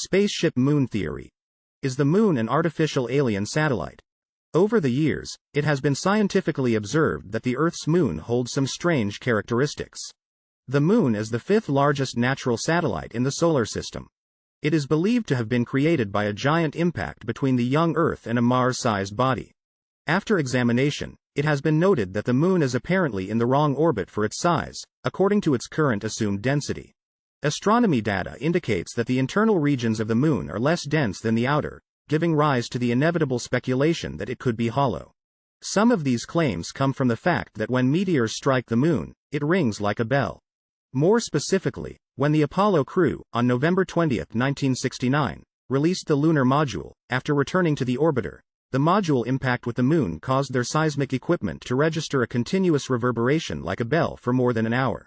Spaceship moon theory. Is the moon an artificial alien satellite? Over the years, it has been scientifically observed that the Earth's moon holds some strange characteristics. The moon is the fifth largest natural satellite in the solar system. It is believed to have been created by a giant impact between the young Earth and a Mars-sized body. After examination, it has been noted that the moon is apparently in the wrong orbit for its size, according to its current assumed density. Astronomy data indicates that the internal regions of the moon are less dense than the outer, giving rise to the inevitable speculation that it could be hollow. Some of these claims come from the fact that when meteors strike the moon, it rings like a bell. More specifically, when the Apollo crew, on November 20, 1969, released the lunar module, after returning to the orbiter, the module impact with the moon caused their seismic equipment to register a continuous reverberation like a bell for more than an hour.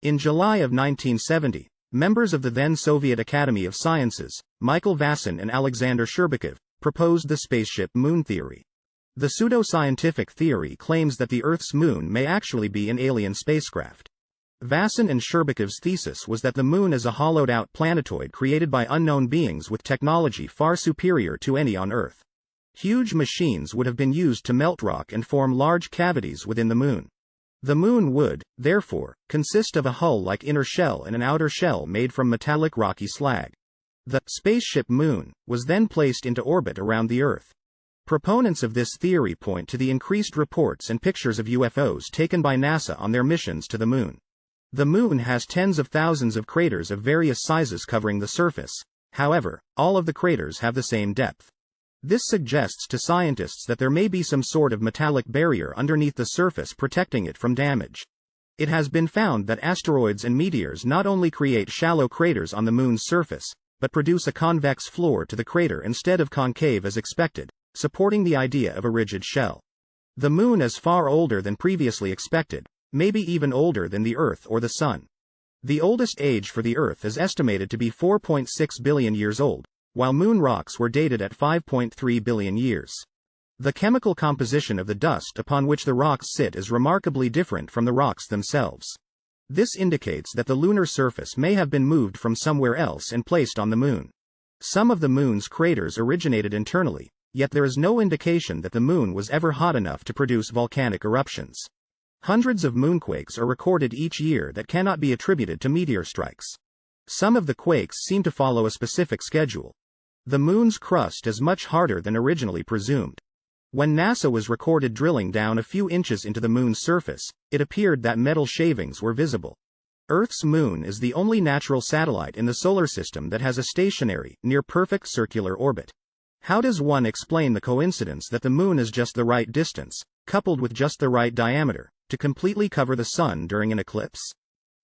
In July of 1970, members of the then Soviet Academy of Sciences, Michael Vassin and Alexander Sherbakov, proposed the spaceship moon theory. The pseudo-scientific theory claims that the Earth's moon may actually be an alien spacecraft. Vassin and Sherbakov's thesis was that the moon is a hollowed-out planetoid created by unknown beings with technology far superior to any on Earth. Huge machines would have been used to melt rock and form large cavities within the moon. The moon would, therefore, consist of a hull-like inner shell and an outer shell made from metallic rocky slag. The spaceship moon was then placed into orbit around the Earth. Proponents of this theory point to the increased reports and pictures of UFOs taken by NASA on their missions to the moon. The moon has tens of thousands of craters of various sizes covering the surface. However, all of the craters have the same depth. This suggests to scientists that there may be some sort of metallic barrier underneath the surface protecting it from damage. It has been found that asteroids and meteors not only create shallow craters on the moon's surface, but produce a convex floor to the crater instead of concave as expected, supporting the idea of a rigid shell. The moon is far older than previously expected, maybe even older than the Earth or the Sun. The oldest age for the Earth is estimated to be 4.6 billion years old, while moon rocks were dated at 5.3 billion years. The chemical composition of the dust upon which the rocks sit is remarkably different from the rocks themselves. This indicates that the lunar surface may have been moved from somewhere else and placed on the moon. Some of the moon's craters originated internally, yet there is no indication that the moon was ever hot enough to produce volcanic eruptions. Hundreds of moonquakes are recorded each year that cannot be attributed to meteor strikes. Some of the quakes seem to follow a specific schedule. The moon's crust is much harder than originally presumed. When NASA was recorded drilling down a few inches into the moon's surface, it appeared that metal shavings were visible. Earth's moon is the only natural satellite in the solar system that has a stationary, near-perfect circular orbit. How does one explain the coincidence that the moon is just the right distance, coupled with just the right diameter, to completely cover the sun during an eclipse?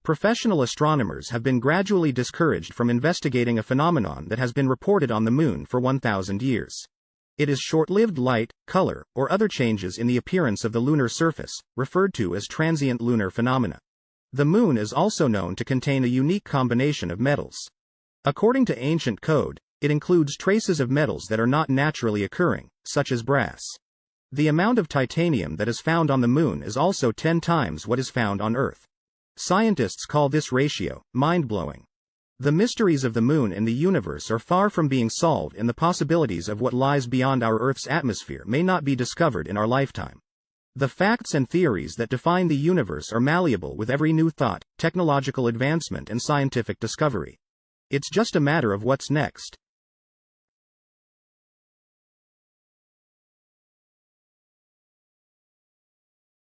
Professional astronomers have been gradually discouraged from investigating a phenomenon that has been reported on the moon for 1,000 years. It is short-lived light, color, or other changes in the appearance of the lunar surface, referred to as transient lunar phenomena. The moon is also known to contain a unique combination of metals. According to ancient code, it includes traces of metals that are not naturally occurring, such as brass. The amount of titanium that is found on the moon is also 10 times what is found on Earth. Scientists call this ratio mind-blowing. The mysteries of the moon and the universe are far from being solved, and the possibilities of what lies beyond our Earth's atmosphere may not be discovered in our lifetime. The facts and theories that define the universe are malleable with every new thought, technological advancement and scientific discovery. It's just a matter of what's next.